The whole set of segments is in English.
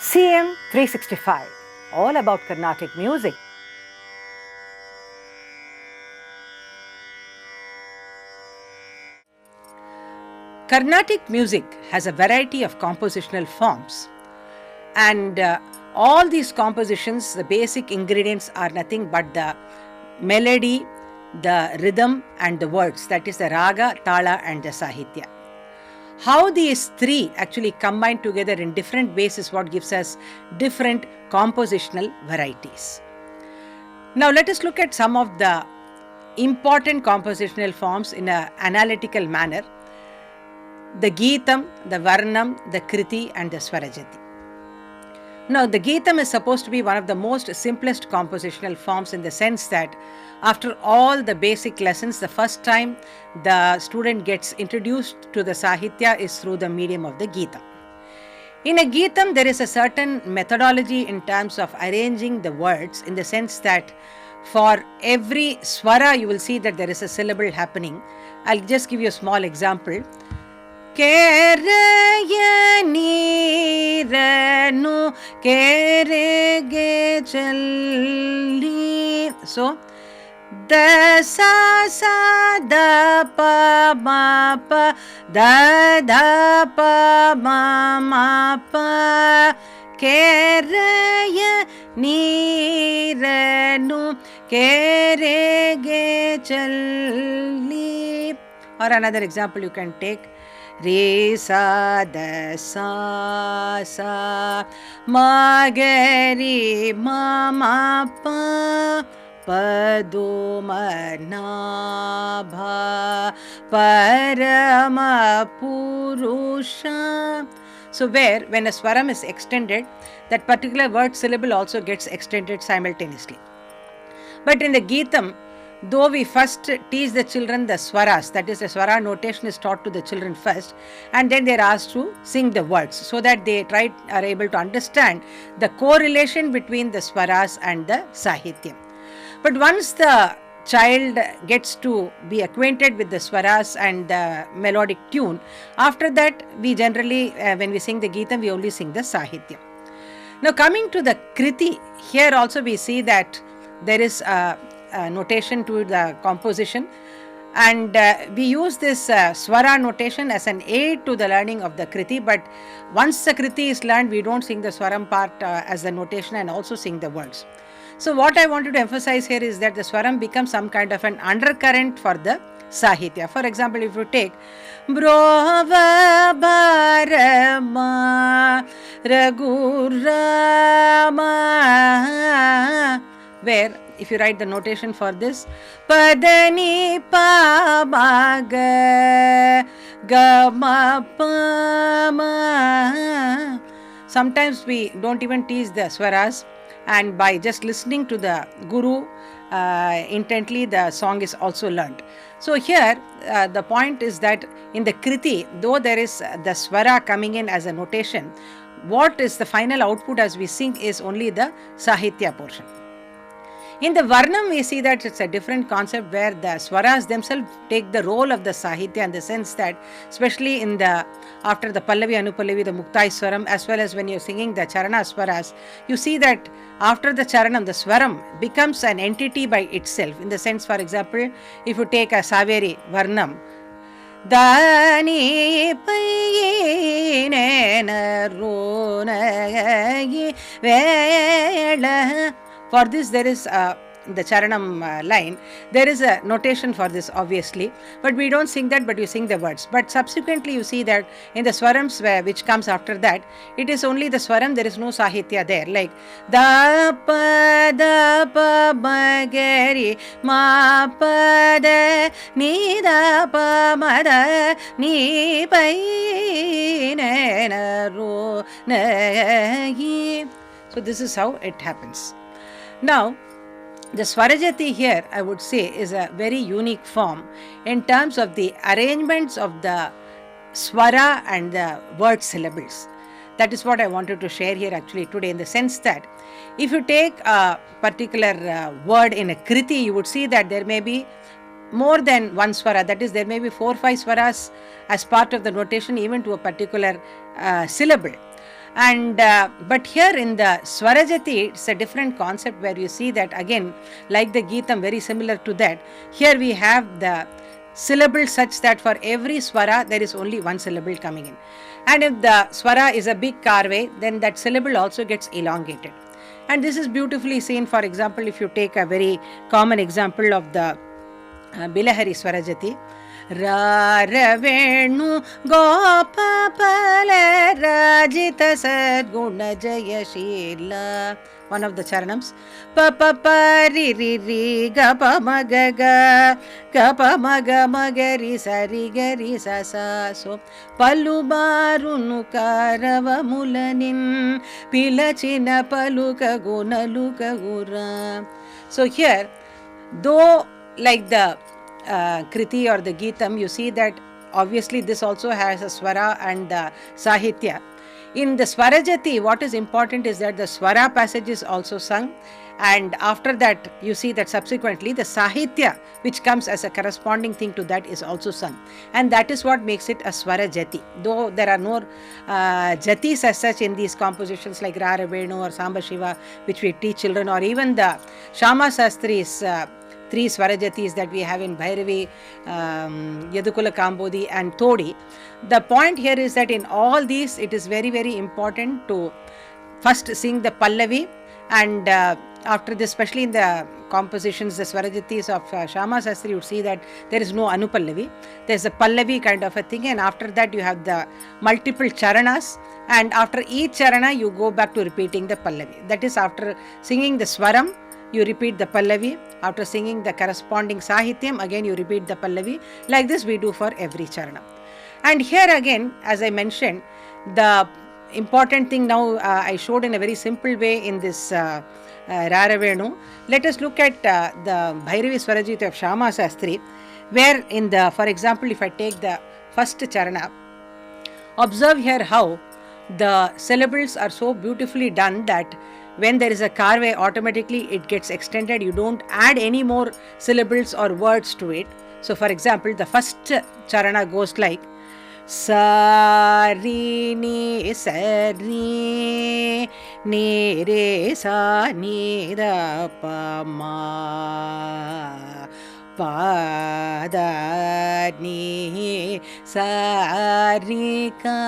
CM 365, all about Carnatic music. Carnatic music has a variety of compositional forms, and all these compositions, the basic ingredients are nothing but the melody, the rhythm and the words, that is the raga, tala and the sahitya. How these three actually combine together in different ways is what gives us different compositional varieties. Now let us look at some of the important compositional forms in an analytical manner. The Geetam, the Varnam, the Kriti and the Swarajati. Now the Geetam is supposed to be one of the most simplest compositional forms in the sense that after all the basic lessons, the first time the student gets introduced to the Sahitya is through the medium of the Geetam. In a Geetam, there is a certain methodology in terms of arranging the words, in the sense that for every swara you will see that there is a syllable happening. I'll just give you a small example. Keraya niranu kerege challi. So, da sa sa da pa ma pa da da pa ma ma pa keraya niranu kerege challi. Or another example you can take. Re sa da sa sa ma ga re ma ma pa pa do ma na bha parama purusha. So where when a swaram is extended, that particular word syllable also gets extended simultaneously. But in the Geetam, though we first teach the children the swaras, that is the swara notation is taught to the children first, and then they are asked to sing the words so that they are able to understand the correlation between the swaras and the sahityam. But once the child gets to be acquainted with the swaras and the melodic tune, after that we generally, when we sing the Geetam, we only sing the sahityam. Now coming to the Kriti, here also we see that there is a notation to the composition, and we use this swara notation as an aid to the learning of the Kriti, but once the Kriti is learned, we don't sing the swaram part as the notation and also sing the words. So what I wanted to emphasize here is that the swaram becomes some kind of an undercurrent for the sahitya. For example, if you take Brova Bharama Ragurama, where if you write the notation for this, Padani pa ma ga ga ma pa ma. Sometimes we don't even teach the swaras, and by just listening to the guru intently, the song is also learned. So here the point is that in the Kriti, though there is the swara coming in as a notation, what is the final output as we sing is only the sahitya portion. In the Varnam, we see that it's a different concept where the swaras themselves take the role of the sahitya, in the sense that especially in the after the Pallavi, Anupallavi, the Muktai Swaram, as well as when you're singing the Charana Swaras, you see that after the Charanam, the Swaram becomes an entity by itself. In the sense, for example, if you take a Saveri Varnam, Dani Paine Rona Vela. For this there is the Charanam line, there is a notation for this obviously, but we don't sing that, but you sing the words. But subsequently you see that in the Swarams which comes after that, it is only the Swaram, there is no Sahitya there, like da pa ma ga re ma pa da ni da pa ma da ni pa na ro na gi. So this is how it happens. Now, the Swarajati here, I would say, is a very unique form in terms of the arrangements of the swara and the word syllables. That is what I wanted to share here actually today, in the sense that if you take a particular word in a Kriti, you would see that there may be more than one swara, that is there may be 4 or 5 swaras as part of the notation even to a particular syllable. And but here in the Swarajati, it's a different concept where you see that again, like the Geetam, very similar to that. Here we have the syllable such that for every swara there is only one syllable coming in. And if the swara is a big karve, then that syllable also gets elongated. And this is beautifully seen, for example, if you take a very common example of the Bilahari Swarajati. Raravenu Gopapala Rajita Sadguna Jayashila. One of the charanams. Papa Pari Riri Gapa Magaga Gapa Maga Magari Sari Gari Sasa. So Palubarunu Karava Mulanin Pilachina Paluka Gunaluka Gura. So here, though like the Kriti or the Geetam, you see that obviously this also has a swara and the sahitya. In the Swarajati, what is important is that the swara passage is also sung, and after that you see that subsequently the sahitya which comes as a corresponding thing to that is also sung, and that is what makes it a Swarajati. Though there are no jatis as such in these compositions like Raravenu or Samba Shiva, which we teach children, or even the Shama Sastri's 3 Swarajatis that we have in Bhairavi, Yadukula Kambodi and Todi. The point here is that in all these, it is very, very important to first sing the Pallavi, and after this, especially in the compositions, the Swarajatis of Shama Sastri, you would see that there is no Anupallavi. There is a Pallavi kind of a thing, and after that you have the multiple charanas, and after each charana you go back to repeating the Pallavi. That is, after singing the Swaram, you repeat the Pallavi. After singing the corresponding Sahityam, again you repeat the Pallavi. Like this we do for every charana. And here again, as I mentioned, the important thing now I showed in a very simple way in this Raravenu. Let us look at the Bhairavi Swarajiti of Shama Sastri, where in the, for example, if I take the first charana, observe here how the syllables are so beautifully done that when there is a karve, automatically it gets extended. You don't add any more syllables or words to it. So for example, the first charana goes like Sari ni sari ni re sa ni da pa ma pa da ni sa ri ka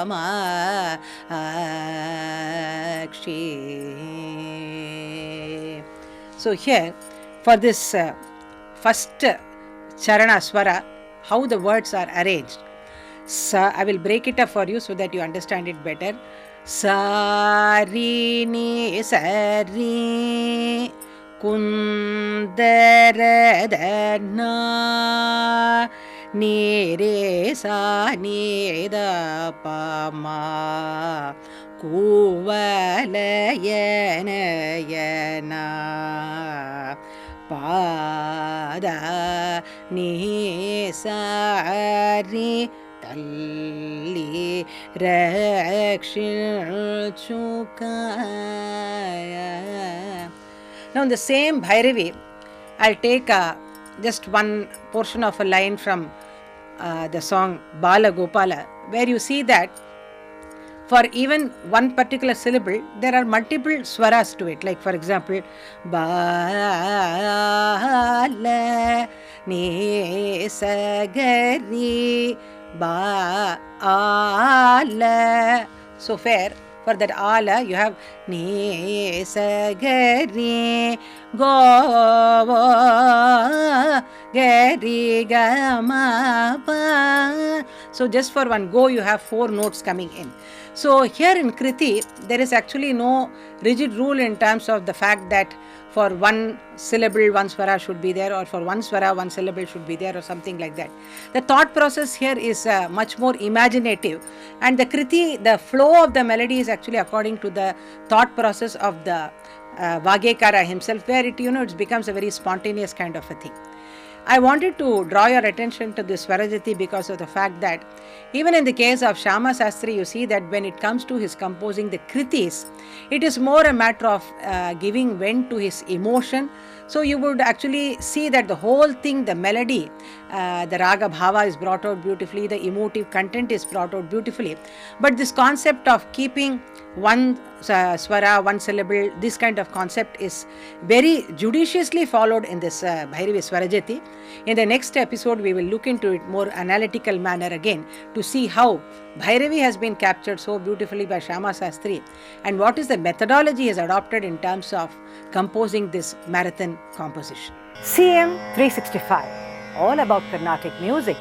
ma akshi. So here for this first charana swara, how the words are arranged. I will break it up for you so that you understand it better. Sari ni sari kundaradana ni re sa ni da pa ma kuvalayana pada ni sari talli rakshilchukaya. Now in the same Bhairavi, I'll take just one portion of a line from the song Bala Gopala, where you see that for even one particular syllable, there are multiple swaras to it. Like for example, Bala ni sagari ba ala. So fair. For that ala, you have ni sagari go gari gama pa. So just for one go, you have 4 notes coming in. So here in Kriti, there is actually no rigid rule in terms of the fact that for one syllable, one swara should be there, or for one swara, one syllable should be there, or something like that. The thought process here is much more imaginative, and the Kriti, the flow of the melody is actually according to the thought process of the Vagekara himself, where it becomes a very spontaneous kind of a thing. I wanted to draw your attention to this Swarajati because of the fact that even in the case of Shama Sastri, you see that when it comes to his composing the Kritis, it is more a matter of giving vent to his emotion So you would actually see that the whole thing, the melody, the raga bhava is brought out beautifully, the emotive content is brought out beautifully. But this concept of keeping one swara, one syllable, this kind of concept is very judiciously followed in this Bhairavi Swarajati. In the next episode, we will look into it more analytical manner again to see how Bhairavi has been captured so beautifully by Shyama Sastri and what is the methodology he has adopted in terms of composing this marathon composition. CM 365, all about Carnatic music.